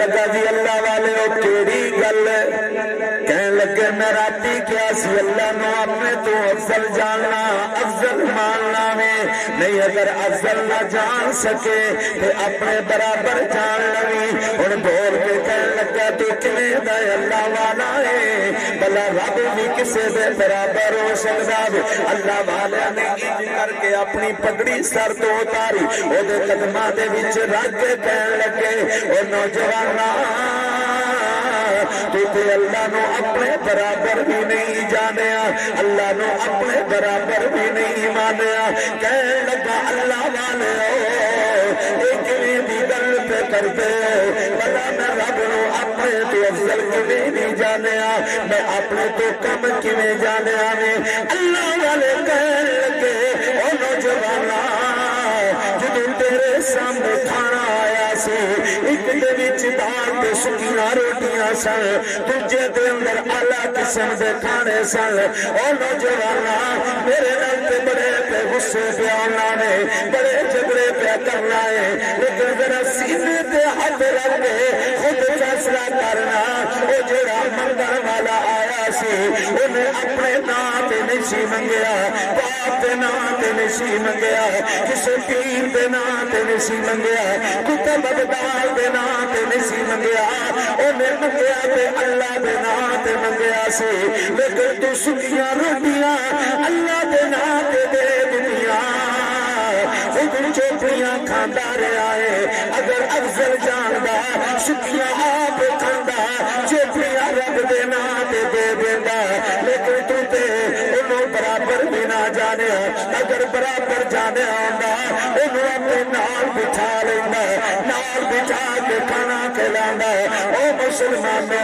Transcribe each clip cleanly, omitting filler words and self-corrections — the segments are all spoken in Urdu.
لگا جی اللہ والے او کیڑی گل کہنے لگے میں راتی کیا سی اللہ نو اپنے تو افضل جاننا افضل ماننا میں نہیں اگر افضل نہ جان سکے تو اپنے برابر جان لوی اور بول کے کہنے لگا تو کنے دا اللہ والا ہے بلا رب بھی کسے دے برابر ہو سکتا اللہ والا نے انج کر کے اپنی پگڑی سر تو اتاری او دے قدماں دے وچ رکھ کے کہنے لگے او نوجوانا تو تے اللہ نو اپنے برابر بھی نہیں جانیا اللہ نو اپنے برابر بھی نہیں مانیا کہنے لگا اللہ والے ایک بھی گل پہ کرتے بلا میں رب نو اپنے تو افضل کیویں نہیں جانیا میں اپنے تو کم کیویں جانیا میں اللہ والے کہنے لگے او نوجوانا جدوں تیرے سامنے کھانا آیا سی ایک دے وچ دال تے سکیاں روٹیاں سن دوجے دے اندر اعلیٰ قسم دے کھانے سن او نوجوانا میرے نال تے بڑے تے غصے پہ آنا نے بڑے جھگڑے پہ کرنا ہے لیکن ذرا سینے تے ہاتھ رکھ کے خود فیصلہ کرنا او جڑا منگن والا آیا سی انہیں اپنے نام تے نہیں منگیا باپ دے نام تے نہیں منگیا کسے پیر دے نام تے نہیں منگیا کتب ابدال دے نام تے نہیں منگیا انہیں منگیا تے اللہ دے نام تے منگیا سی لیکن تو سکیاں روٹیاں اللہ دے نام تے دے دنیا خود چوپڑیاں کھاندا رہا ہے اگر افضل جاندا سکیاں آپ کھاندا چوپڑیاں رب دے نام تے دے دیندا لیکن تو تے انہوں برابر بھی نہ جانیا اگر برابر جانیا ہوندا انہوں اپنے نال بٹھا لیندا نال بٹھا کے کھانا کھلاندا او مسلمانوں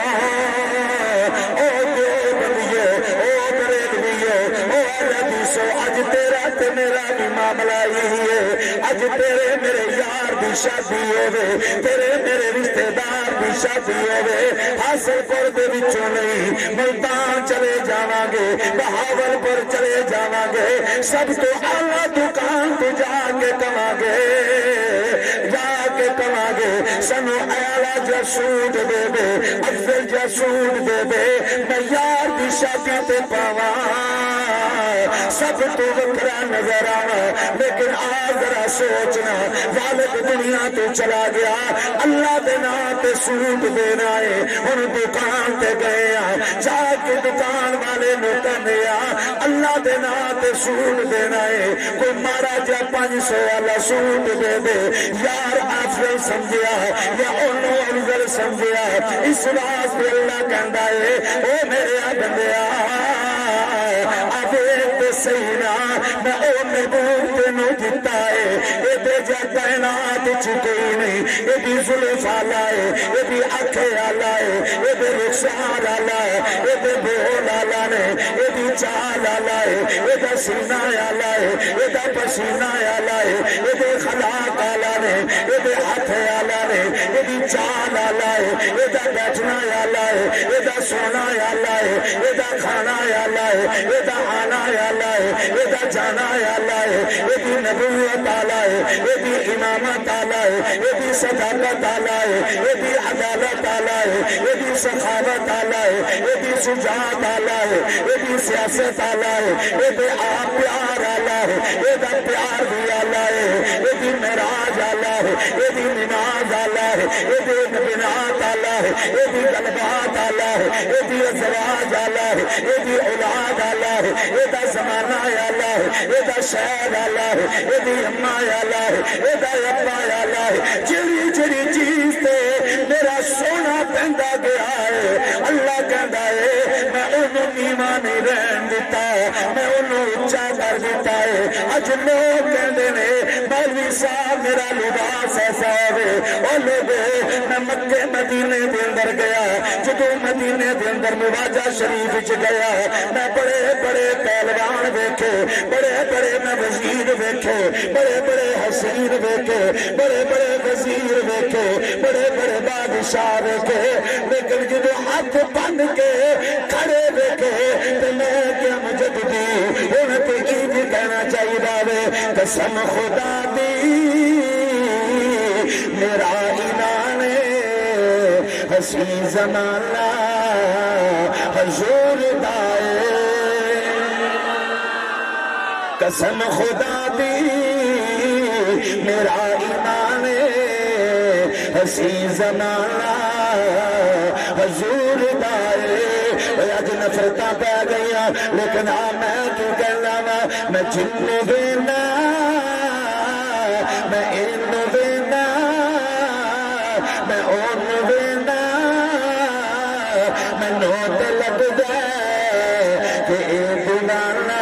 او دیوبندیو او بریلویو او حدیثو اج تیرا تے میرا بھی معاملہ یہی ہے اج تیرے میرے یار دی شادی ہوے تیرے میرے رشتہ دار دی شادی ہوے حاصل پور دے وچوں نہیں ملتان چلے جاواں گے بہاول پور چلے جاواں گے سب تو اعلیٰ دکان تو جا کے کماں گے جا کے کماں گے سنو اعلیٰ جا سوٹ دے دے افضل جا سوٹ دے دے میں یار دی شادی تے پاواں سب تو وکرا نظر آواں لیکن آ ذرا سوچنا والد دنیا تو چلا گیا اللہ دے نام تے سوٹ دینا ہے ہن دکان تے گئے جا کے دکان والے نو کہنے اللہ دے نام تے سوٹ دینا ہے کوئی مارا جا 500 والا سوٹ دے دے یار افضل سمجھیا یا انہوں افضل سمجھیا اس واسطے اللہ کہندا ہے او میرے بندیا سینا میں او محبوب تینو دیتا ہے اے دے جا کائنات کوئی نہیں اے بھی زلف آلا ہے اے بھی اکھے آلا ہے اے بھی رخسار آلا ہے اے بھی بول آلا ہے اے بھی چال آلا ہے اے بھی سینہ آلا ہے اے بھی پسینہ آلا ہے اے بھی خلاق آلا ہے اے بھی ہاتھ آلا ہے اے بھی چال آلا ہے اے بھی بیٹھنا آلا ہے اے بھی سونا آلا ہے اے بھی کھانا آلا ہے اے بھی آنا آلا یہ جانا اللہ ہے یہ نبوت آلہ ہے یہ امامت آلہ ہے یہ صداقت آلہ ہے یہ عدالت آلہ ہے یہ سخاوت آلہ ہے یہ شجاعت آلہ ہے یہ سیاست آلہ ہے یہ آپ پیار آلہ ہے یہ پیار بھی آلہ ہے یہ معراج آلہ ہے یہ نماز آلہ ہے یہ بنات آلہ ہے یہ غلبات آلہ ہے یہ ازواج آلہ ہے یہ اولاد آلہ ہے یہ زمانہ آلہ ہے یہ شہر آلہ ہے یہ اماں آلہ ہے یہ ابا آلہ ہے جڑی جڑی چیز تے میرا سونا پہندا گیا ہے اللہ کہندا ہے میں انہوں نیواں نہیں رہن دیتا میں انہوں اونچا کر دیتا ہے اج لوگ کہندے نے مولوی صاحب میرا لباس ایسا ہے او لوگو میں مکے مدینے دے اندر گیا جدوں مدینے دے اندر مواجہ شریف وچ گیا میں بڑے بڑے پہلوان ویکھے بڑے بڑے میں وزیر ویکھے بڑے بڑے حسین ویکھے بڑے بڑے وزیر ویکھے بڑے بڑے بادشاہ ویکھے لیکن جدوں ہاتھ بن کے کھڑے ویکھے تے میں کیا مجددی ہن تے انج کہنا چاہیے وے قسم خدا دی میرا ایمان ہسی زمانہ حضور دائے قسم خدا دی میرا ایمان ہسی زمانہ حضور دائے اج نفرتاں پہ گئیاں لیکن میں کیوں کہنا وا میں جنوں دینا میں اینوں دینا میں اونوں دینا مینوں تے لگدا کہ اے دیوانا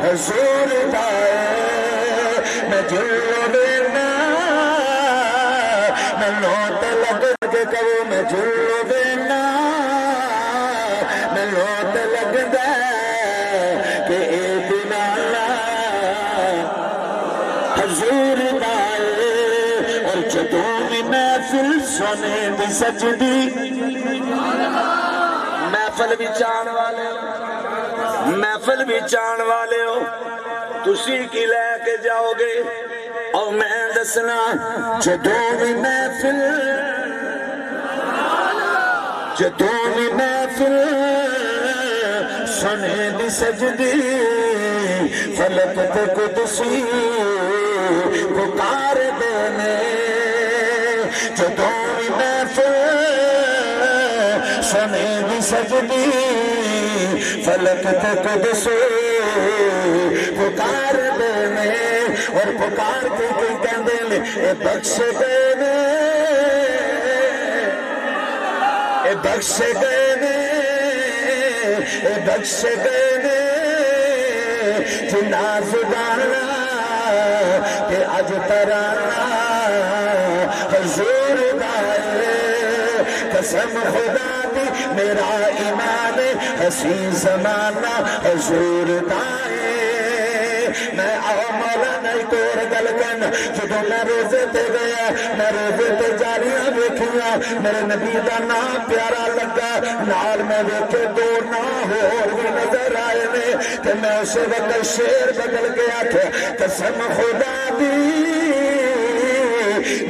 حضور دائے میں جنوں دینا مینوں تے لگدا کہ کہو میں جنوں دینا مینوں تے لگدا کہ اے دیوانا حضور دائے اور جدوں بھی محفل سنے دی سجدی محفل بھی چان والے ہو محفل بھی چان والے ہو تسی کی لے کے جاؤ گے اور میں دسنا جدوں بھی محفل جدوں بھی محفل سنے دی سجدی فلک تے قدسی پکار دینے جدوں بھی محفل سنے دی سجدی فلک تے قدسی پکار دینے اور پکار کے کوئی کہندے نے اے بخش دینے اے بخش دینے اے بخش دینے جنا زبانا کہ اج ترانا حضور دائے قسم خدا دی میرا ایمان ہسی زمانہ حضور دائے میں آؤ مولا نہیں کور گل کن جدوں میں روزے تے گیا میں روزے تے جاریاں ویکھیاں میرے نبی دا نام پیارا لگا نال میں ویکھے دو نام ہور بھی نظر آئے نے تے میں اس وقت شیر بدل کے آکھیا قسم خدا دی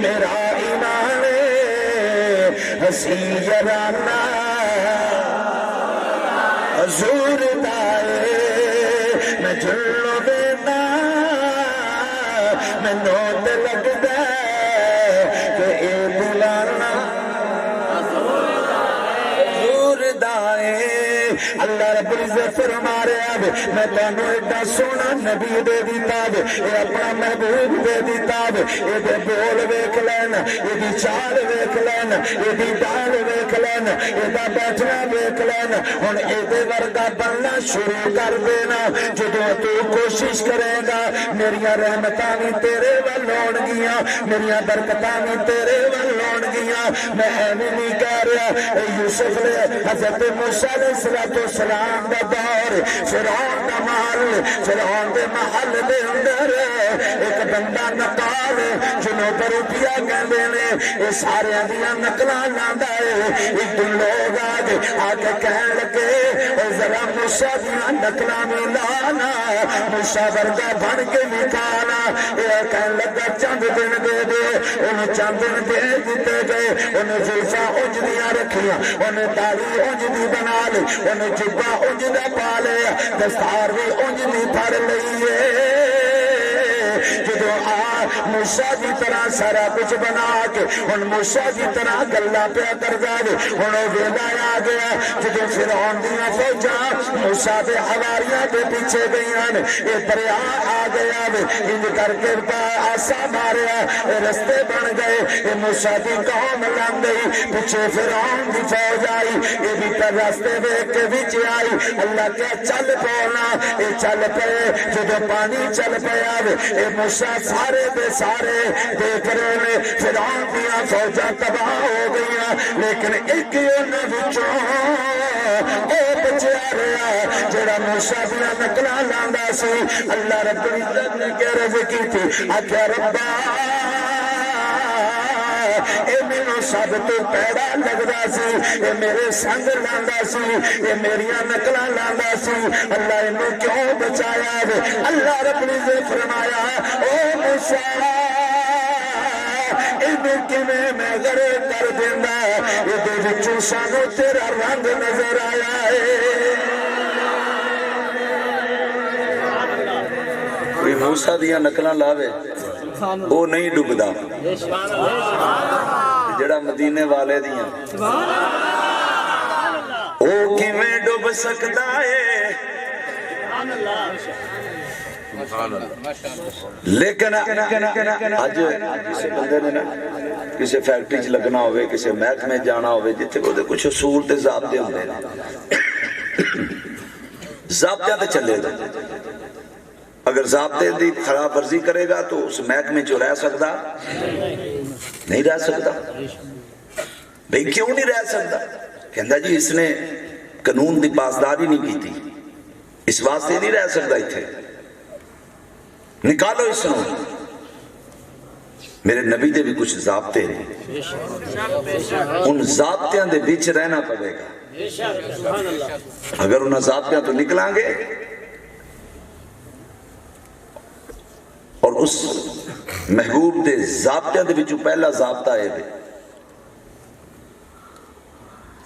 میرا ایمان ہسی یارانہ حضور دائے میں جھلو دینا میں نوت لگدا کہ اے بلانا حضور دائے اللہ رب العزت فرما رہا ہے میں تانوں ایڈا سونا نبی دے دیتا ہے اے اپنا محبوب دے دیتا ہے اے دے بول ویکھ لینا اے دی چال ویکھ لینا اے دی ڈال ویکھ لینا اے دا بیٹھنا ویکھ لینا ہن اے دے ورگا بننا شروع کر دینا جدوں تو کوشش کرے گا میریاں رحمتاں بھی تیرے ول آن گیاں میریاں برکتاں بھی تیرے ول آن گیاں میں ایویں نہیں کہہ رہا اے یوسف نے حضرت موسیٰ علیہ السلام دا دور فرعون دا محل فرعون دے محل دے اندر ایک بندہ نقال جنوں پر روپیہ کہندے نے اے سارے دیاں نقلاں لاندا ہے ایک دن لوگ آ کے کہن لگے اے ذرا موسیٰ دیاں نقلاں بھی لانا موسیٰ ورگا بن کے وکھانا اے کہن لگا چند دن دے دے انہیں چند دن دے دیتے گئے انہیں زلفاں انج دیاں رکھیاں انہیں داڑھی انج دی بنا لی انہیں جبا انج دا پا لیا دستار بھی انج دی پھڑ لئیے جدو موسیٰ دی طرح سارا کچھ بنا کے ان موسیٰ دی طرح گلہ پہ کر دے انہوں ویلا آ گیا جدو فرعون دیاں فوجاں موسیٰ دے حواریاں دے پیچھے گئیاں اے دریا آ گیا انج کر کے آسا ماریا اے رستے بن گئے اے موسیٰ دی قوم لنگ گئی پیچھے فرعون دی فوج آئی اے بھی پر رستے دیکھ کے بچ آئی اللہ کیا چل پونا اے چل پے جدو پانی چل پیا اے موسیٰ سارے دے سارے دیکھ رہے نے فرعون دیاں فوجاں تباہ ہو گئیاں لیکن ایک انہاں وچوں اے بچیا رہا جڑا موسیٰ دیاں نقلاں لاندا سی اللہ رب العزت نے کہہ رضی کی تھی آکھیا ربا اے مینوں سب تو پیڑا لگدا سی اے میرے سنگ لاندا سی اے میریاں نقلاں لاندا سی اللہ اینوں کیوں بچایا اللہ رب العزت فرمایا او موسیٰ اینوں کیویں میں غرق کر دیندا وچوں سانو تیرا رنگ نظر آیا ہے کوئی موسیٰ دیا نکلاں لاوے وہ نہیں ڈبدا جڑا مدینے والے دیاں وہ کیویں ڈب سکدا ہے لیکن آج کسی بندے نے کسی فیکٹری چ لگنا ہوئے کسی محکمے جانا ہوئے جتنے وہ کچھ اصول تے ضابطے ہوندے ہیں ضابطے تے چلے گا اگر ضابطے دی خلاف ورزی کرے گا تو اس محکمے چ رہ سکتا نہیں رہ سکتا بھئی کیوں نہیں رہ سکتا کہندا جی اس نے قانون دی پاسداری نہیں کی تھی اس واسطے نہیں رہ سکتا اتنے نکالو اس نو میرے نبی دے بھی کچھ ضابطے ہیں ان ضابطیاں دے بیچ رہنا پڑے گا اگر انہاں ضابطیاں تو نکلیں گے اور اس محبوب دے ضابطیاں دے بیچو پہلا ضابطہ ہے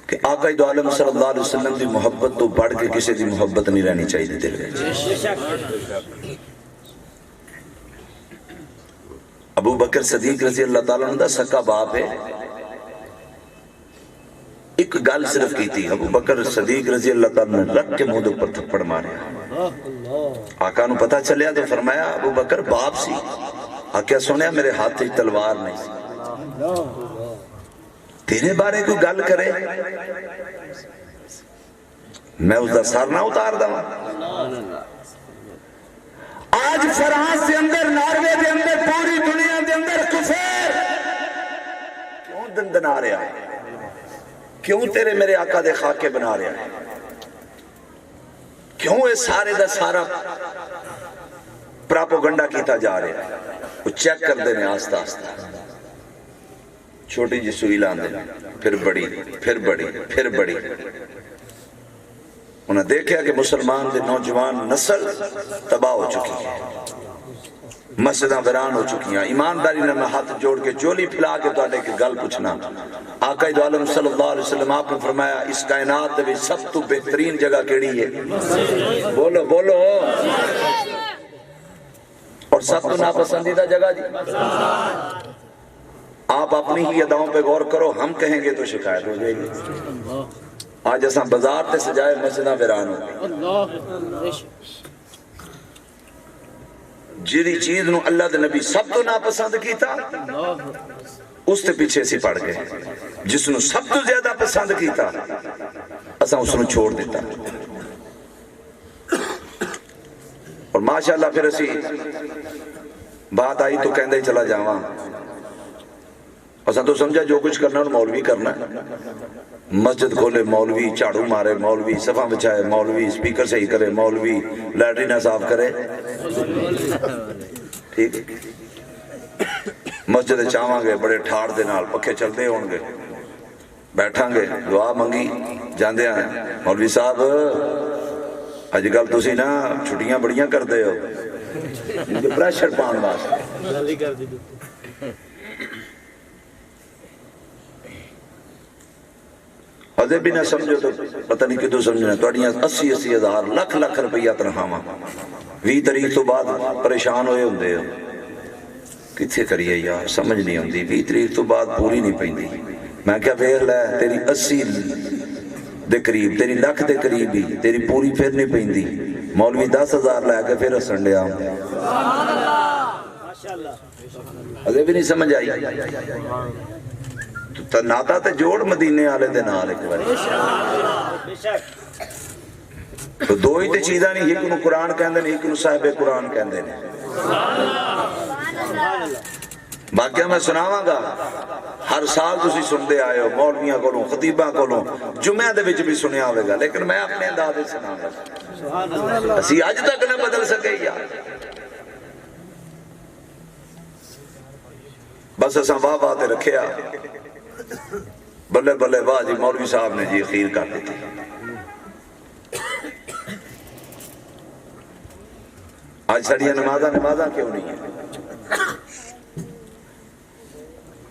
کہ آقا دو عالم صلی اللہ علیہ وسلم دی محبت تو بڑھ کے کسی دی محبت نہیں رہنی چاہیے دل میں ابو بکر صدیق رضی اللہ تعالیٰ عنہ سکا باپ ہے ایک گل صرف کی تھی ابو بکر صدیق رضی اللہ تعالیٰ نے رکھ کے منہ دے اوپر تھپڑ مارے آقا نو پتہ چلیا تو فرمایا ابو بکر باپ سی آقا سنیا میرے ہاتھ تلوار نہیں سی تیرے بارے کوئی گل کرے میں اس دا سر نہ اتار دا آج فرانس دے اندر ناروے دے اندر پوری دنیا دے اندر کفر کیوں دندنا رہا ہے کیوں تیرے میرے آقا دے خاکے بنا رہا ہے کیوں یہ سارے دا سارا پراپوگنڈا کیتا جا رہا ہے وہ چیک کر دینے آستہ آستہ چھوٹی جی سوئی لان دے پھر بڑی پھر بڑی پھر بڑی انہیں دیکھا کہ مسلمان دے نوجوان نسل تباہ ہو چکی ہے مسجداں ویران ہو چکی ہیں ایمانداری نے میں ہاتھ جوڑ کے چولی پھلا کے تو آنے کے گل پوچھنا آقا دو عالم صلی اللہ علیہ وسلم آپ نے فرمایا اس کائنات دے بھی سب تو بہترین جگہ کیڑی ہے بولو بولو اور سب تو ناپسندیدہ جگہ جی آپ اپنی ہی اداؤں پہ غور کرو ہم کہیں گے تو شکایت ہو جائے گی آج ایسا بازار تے سجائے مسجدہ ویران ہو جیری چیز نو اللہ دے نبی سب تو ناپسند کی تھا اس تے پیچھے سی پڑ گئے جس نو سب تو زیادہ پسند کی تھا ایسا اس نو چھوڑ دیتا اور ماشاءاللہ پھر اسی بات آئی تو کہندے چلا جاواں اساں تو سمجھا جو کچھ کرنا اور مولوی کرنا ہے مسجد کھولے مولوی چاڑو مارے مولوی صفحہ بچھائے مولوی سپیکر صحیح کرے مولوی لیٹرینہ صاف کرے ٹھیک مسجد چاہاں گے بڑے ٹھاڑ دے نال پکھے چلتے ہوں گے بیٹھاں گے دعا منگی جاندے ہیں مولوی صاحب اج کل تسی نا چھٹیاں بڑیاں کر دے ہو پریشر پان واسطے حضرت بھی نہ سمجھو تو پتہ نہیں کدو سمجھنا توڑیاں 80 ہزار لکھ لکھ روپیہ تنخواہ 20 تاریخ تو بعد پریشان ہوئے ہوندے ہو کتھے کریے یار سمجھ نہیں ہوندی 20 تاریخ تو بعد پوری نہیں پیندی میں کیا ویکھ لے تیری 80 دے قریب تیری لکھ دے قریب ہی تیری پوری پھر نہیں پیندی مولوی 10,000 لے کے پھر ہسن ڈیا حضرت بھی نہیں سمجھ آئی تو ناتا تے جوڑ مدینے آلے دے نال ایک باری تو دو ہی تے چیزاں نہیں ایک نو قرآن کہندے نے ایک نو صاحب قرآن کہندے نے باقیہ میں سناواں گا ہر سال تسی سندے آئے ہو مولویاں کولوں خطیباں کولوں جمعہ دے وچ بھی سنیا ہوئے گا لیکن میں اپنے انداز سناواں گا اسی اج تک نہ بدل سکے یار بس اساں واہ واہ تے رکھیا بلے بلے واہ جی مولوی صاحب نے جی اخیر کر دیتی آج سڑیاں نمازاں کیوں نہیں ہیں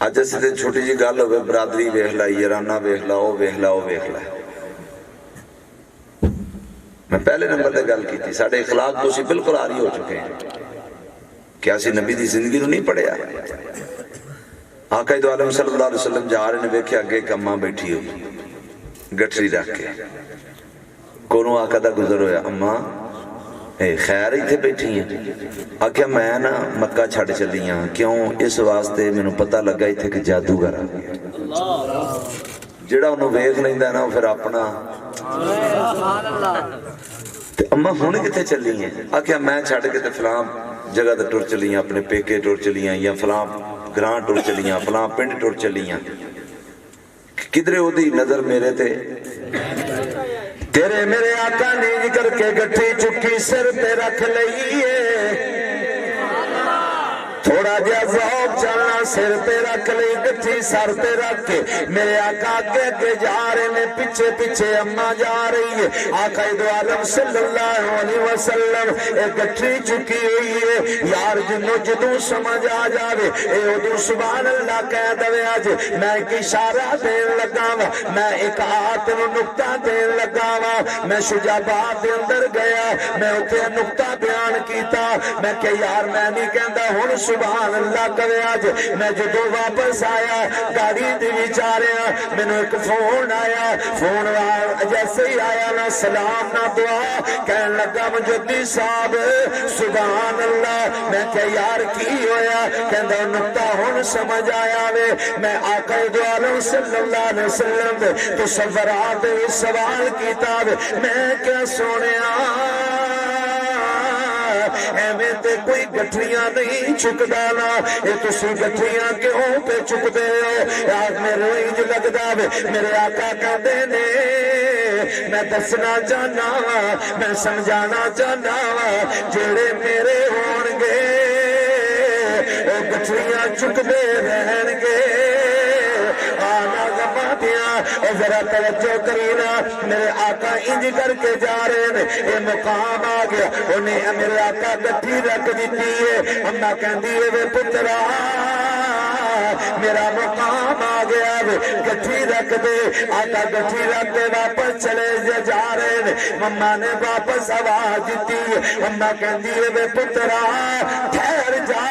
اج اسی تے چھوٹی جی گل ہوئے برادری ویکھ لا یارانہ ویکھ لا او ویکھ لا او ویکھ لا میں پہلے نمبر تے گل کیتی ساڈے اخلاق تو اسی بالکل عاری ہو چکے ہیں کیا اسی نبی دی زندگی نو نہیں پڑھیا آقا دو عالم صلی اللہ علیہ وسلم جا رہے نے ویکھیا اگے ایک اماں بیٹھی ہوئی گٹری رکھ کے کونوں آقا دا گزر ہویا اماں اے خیر ہی تھے بیٹھی ہیں آکھیا میں نا مکہ چھڑ چلی ہاں کیوں اس واسطے میں نے پتہ لگا ہی تھے کہ جادوگر آ گیا جڑا انہوں ویکھ لیندا نا پھر اپنا تے اماں ہن کتے چلی ہیں آکھیا میں چھڑ کے تے فلاں جگہ تے ٹر چلی ہیں اپنے پیکے ٹر چلی ہیں یا فلاں گراں ٹر چلی ہیں فلاں پنڈ ٹر چلی ہیں کدھرے او دی نظر میرے تے تیرے میرے آقا نیج کر کے گٹھی چکی سر پہ رکھ لئیے تھوڑا جا ذوق چلنا سر پہ رکھ لئی گٹھی سر پہ رکھ کے میرے آقا کے جا رہے نے پیچھے پیچھے اماں جا رہی ہے آقا دو عالم صلی اللہ علیہ وسلم ایک گٹھی چکی ہوئی ہے یار جنوں جدوں سمجھ آ جاوے اے ادو سبحان اللہ کہہ دوے آج میں ایک اشارہ دین لگا وا میں ایک آت نو نقطہ دین لگا وا میں شجابات دے اندر گیا میں اتنے نقطہ بیان کیتا میں کہ یار میں نہیں کہندا ہن سبحان اللہ کرے آج میں جدو واپس آیا گاڑی دی بیچارے میں نے ایک فون آیا فون جیسے ہی آیا نہ سلام نہ دعا کہنے لگا مجدی صاحب سبحان اللہ میں کہ یار کی ہویا کہندہ نقطہ ہن سمجھ آیا وے میں آقا دو عالم صلی اللہ علیہ وسلم تصورات سوال کیتا وے میں کیا سونے ایویں تے کوئی گٹھریاں نہیں چک ڈالا اے تسی گٹھریاں کیوں پہ چک دے ہو آج میرے انج لگدا وے میرے آقا کہندے نے میں دسنا چاہنا وا میں سمجھانا چاہنا وا جڑے میرے ہون گے او گٹھریاں چک دے رہن گے آنا گما دیا اور ذرا توجہ کرینا میرے آقا انج کر کے جا رہے ہیں اے مقام آ گیا انہیں میرے آقا گٹھی رکھ دیتی ہے اماں کہندی ہے وے پترا میرا مقام آ گیا وے گٹھی رکھ دے آقا گٹھی رکھ دے واپس چلے جا رہے ہیں مما نے واپس آواز دیتی ہے اماں کہندی ہے وے پترا ٹھہر جا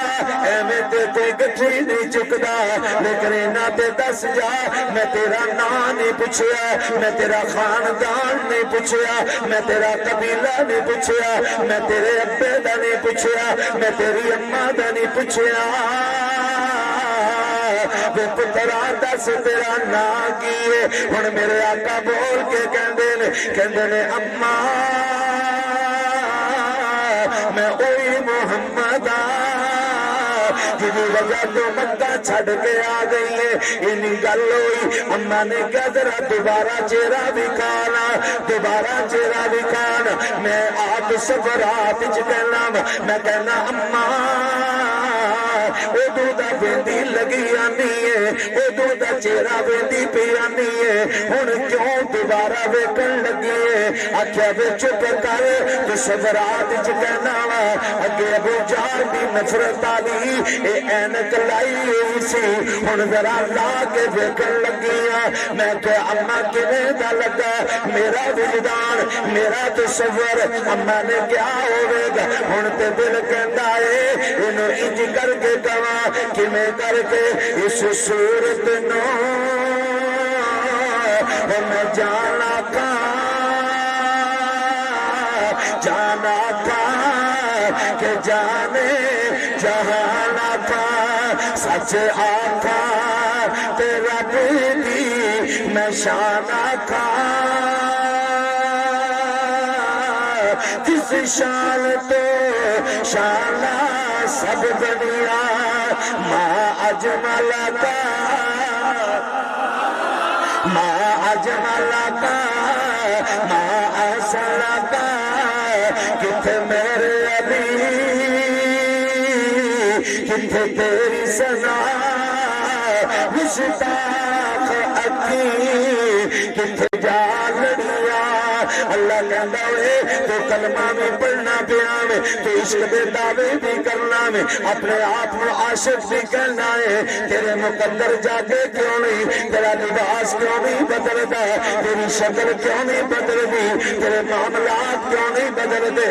ایویں تے کوئی گٹھی نہیں چکدا لیکن انہاں تے دس جا میں تیرا نام نہیں پوچھیا میں تیرا خاندان نہیں پوچھیا میں تیرا قبیلہ نہیں پوچھیا میں تیرے ابے دا نہیں پوچھیا میں تیری اماں دا نہیں پوچھیا وہ پترا دس تیرا نام کیے ہن میرے آقا بول کے کہندے نے اماں میں اوہی محمد جدی وجہ تو مکہ چھڑ کے آ گئی ہے انہی گل ہوئی اماں نے کہا ذرا دوبارہ چہرہ دکھانا دوبارہ چہرہ دکھانا میں آپ سفرات کہنا میں کہنا اماں ادو دا بیندی لگی آنی ہے ادو دا چہرہ بیندی پی آنی ہے ہن کیوں دوبارہ ویکن لگی ہے آکھیا وے چپ کر تو سفرات کہنا وا اگے ابو جہل دی نفرت آلی اے اینک لائی ہوئی سی ہن ذرا لا کے ویکن لگی ہاں میں کہ اماں کیویں دا لگا میرا وجدان میرا تصور اماں نے کیا ہوے گا ہن تے دل کہندا اے اینو انج کر کے کہاں کیویں کر کے اس صورت نو میں جانا تھا کہ جانے جہانا تھا سچ آقا تیرا بیلی میں شانہ تھا جس شان تو شانہ سب دنیا ماں اجمل کا ماں اجمل کا ماں احسن کا کتھے میرے علی کتھے تیری سزا مشتاق اکی کتھے جا لڑیا اللہ کہندا ہوئے تو کلمہ بھی پڑھنا پیا میں تو عشق دے دعوے بھی کرنا میں اپنے آپ میں عاشق بھی کہنا ہے تیرے مقدر جاگے کیوں نہیں تیرا لباس کیوں نہیں بدلتا تیری شکل کیوں نہیں بدلتی تیرے معاملات کیوں نہیں بدلتے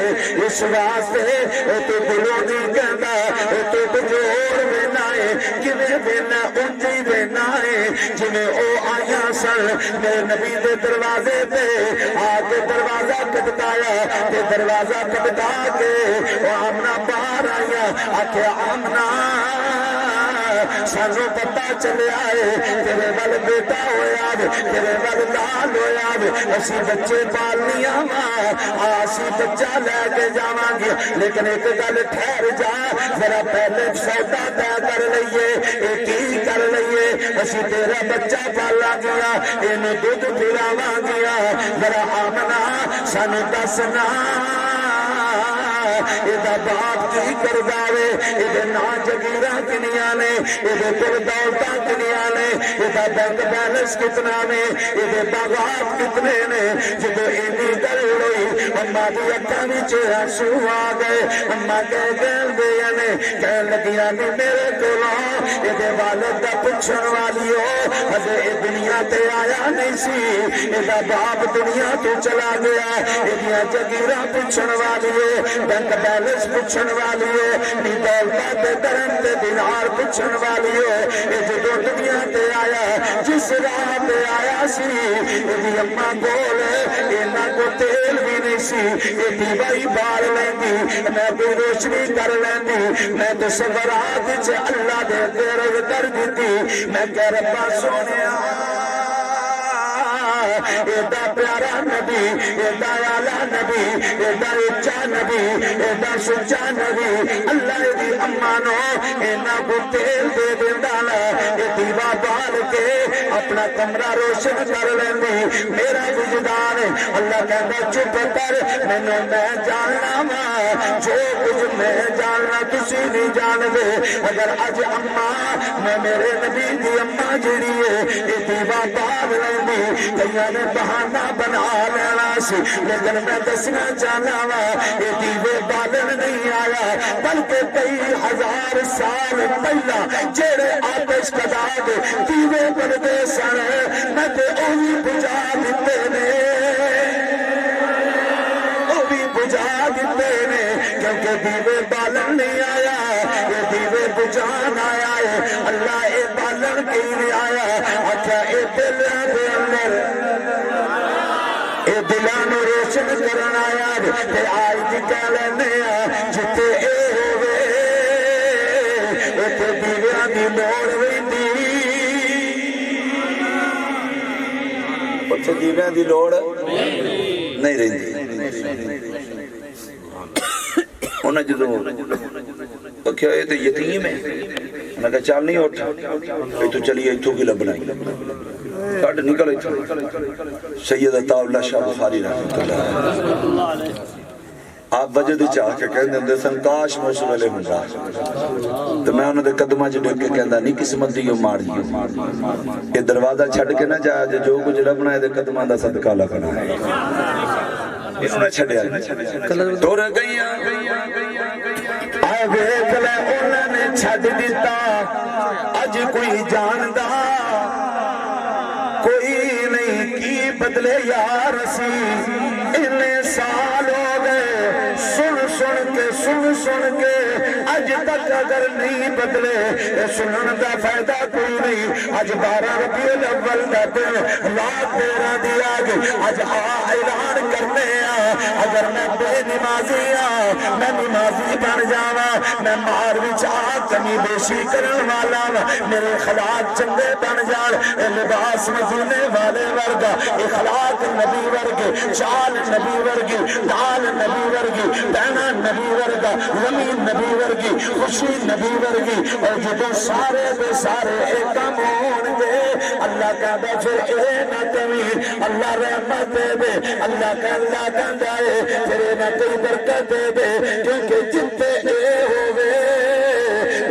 اس واسطے تو دلوں نہیں کہندا تو بجور وینا ہے کیویں وینا اونجی وینا ہے جویں او آیا سن میرے نبی دے دروازے تے آ کے دروازہ کھٹکایا تے دروازہ کھٹکا کے او آمنہ باہر آیا آکھیا آمنہ سانو پتہ چلیا ہے تیرے ول بیٹا ہویا تیرے ول لال ہویا اسی بچے پالنیاں وا اسی بچہ لے کے جاواں گے لیکن ایک گل ٹھہر جا ذرا پہلے سودا طے کر لئیے کی کر لئیے اسی تیرا بچہ پالا گیا اینو دودھ پلاواں گیا ذرا آمنا سانو دسنا ایدہ باپ کی کرداوے ایدہ نا جگیرہ کنیاں نے ایدہ کل دولتہ کنیاں نے ایدہ بینک بیلنس کتنا نے ایدہ باغات کتنے نے جب اینی در ہوئی اممہ دی اکانی چہا سو آگئے اممہ کہہ گئل دیا نے کہہ لگیا نہیں میرے کولوں ایدہ والد دا پچھن والی ہو حضر اے دنیا تے آیا نہیں سی ایدہ باپ دنیا تو چلا گیا ایدہ جگیرہ پچھن والی ہو بینک بیلنس پچھن والی ہے نی دولتا تے درم تے دینار پچھن والی ہے اے جدو دنیا تے آیا جس راہ تے آیا سی اے دی اممہ گول اے نا کو تیل بھی نہیں سی اے دیوائی بار لیندی میں کوئی روشنی کر لیندی میں تو سبرات چھے اللہ دے دیر کر دیتی میں کہہ ربا سونیا ایدہ پیارا نبی ایدہ آلہ نبی ایدہ اچھا نبی ایدہ سچا نبی اللہ دی امانو اینا کو تیل دے دیندالا اے دیوا بال کے اپنا کمرہ روشن کر لیندی میرا وجدان اللہ کہتا چپ کر میں جاننا ماں جو کچھ میں جاننا تسی نہیں جان دے اگر آج اماں میں میرے نبی دی اماں جڑی ہے اے دیوا بال لیندی کئیاں نے بہانہ بنا لینا سی لیکن میں دسنا چاہنا وا یہ دیوے بالن نہیں آیا بلکہ کئی ہزار سال پہلا جڑے آتش کدا دے دیوے بردے سن میں تے اوہی بجا دیتے نے اوہی بجا دیتے نے کیونکہ دیوے بالن نہیں آیا یہ دیوے بجان آیا ہے اللہ اے بالن کی نہیں آیا اچھا اے دل دے اندر اے دلانو روشن کرن آیا تے آج دی کہہ لینے جتے اے ہوئے تے دیویاں دی لوڑ ویندی تے دیویاں دی لوڑ نہیں رہندی انہاں جدوں کہا یہ تو یتیم ہے انہاں کہا چال نہیں اٹھا یہ تو چلیے اتھو کی لبنا کٹ نکل اتھو سید عطا اللہ شاہ بخاری رحمت اللہ آپ وجہ دی چاہ کے کہندے اندے سن کاش موسم علیہ مندہ تو میں انہوں نے قدمہ جو دیکھ کے کہندہ نہیں قسمت دیو مار دیو یہ دروازہ چھڑ کے نہ جائے جو کچھ ربنا ہے دے قدمہ دا صدقہ لگنا ہے انہوں نے چھڑیا تو رہ گئی آئے ویک لے انہوں نے چھڑ دیتا اج کوئی جاندہ کوئی نہیں کی بدلے یا رسی انہیں سال ہو گئے سن کے اج تک اگر نہیں بدلے سنن دا فائدہ کوئی نہیں اج 12 ربیع الاول دا دن رات 13 دی آگے اج اعلان کرنے اگر میں بے نمازی میں نمازی بن جاواں میں مار وچ کمی بیشی کرن والا میرے اخلاق چنگے بن جان لباس مدینے والے ورگا اخلاق نبی ورگے چال نبی ورگی ڈال نبی ورگی بہنا نبی ورگا زمین نبی ورگی خوشی نبی ورگی اور جدو سارے دے سارے ایک کم ہون گے اللہ کہتا پھر اے نہ کمی اللہ رحمت دے دے اللہ کہتا جائے پھر نہ کوئی برکت دے دے کیونکہ جتے اے ہوئے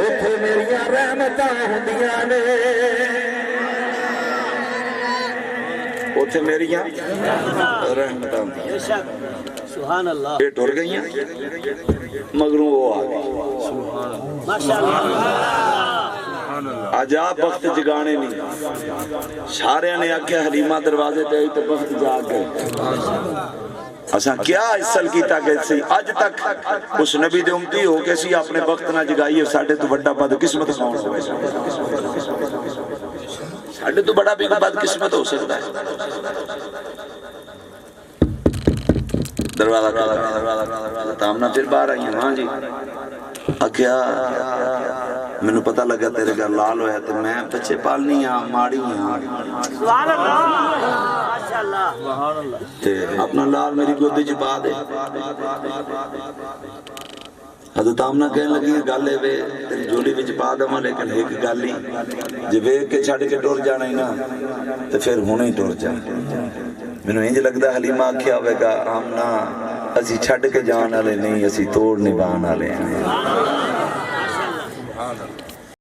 اتھے میریاں رحمتاں ہندیاں نے اتھے میریاں رحمتاں بے شک سبحان اللہ یہ ٹر گئی مگروں وہ آ گئی ماشاءاللہ عجاب وقت جگانے نہیں سارے نے آکھیا حلیمہ دروازے تے آئی تو وقت جاگ گئے اساں کیا حصل کیتا کہ سی اج تک اس نبی دے امتی ہو کے سی اپنے وقت نہ جگائی ہے ساڈے تو بڑا بد قسمت کون ہوئے ساڈے تو بڑا بھی بد قسمت ہو سکتا ہے دروازہ تامنا پھر باہر آئی ہیں ہاں جی آکھیا میں پتہ لگا تیرے گھر لال ہویا تو میں بچے پالنی ہاں ماڑی ہاں سبحان اللہ ماشاءاللہ سبحان اللہ اپنا لال میری گودی چ پا دے حضرت آمنہ کہنے لگی گالے وے تیری جولی وچ پا دما لیکن ایک گالی جب ایک کے چھڑ کے ٹور جانا ہی نا تو پھر ہونے ہی ٹور جانا میں نے انج لگدا حلیمہ آکھیا ہوئے گا آمنہ اسی چھڑ کے جان والے نہیں اسی توڑ نبھان والے ہیں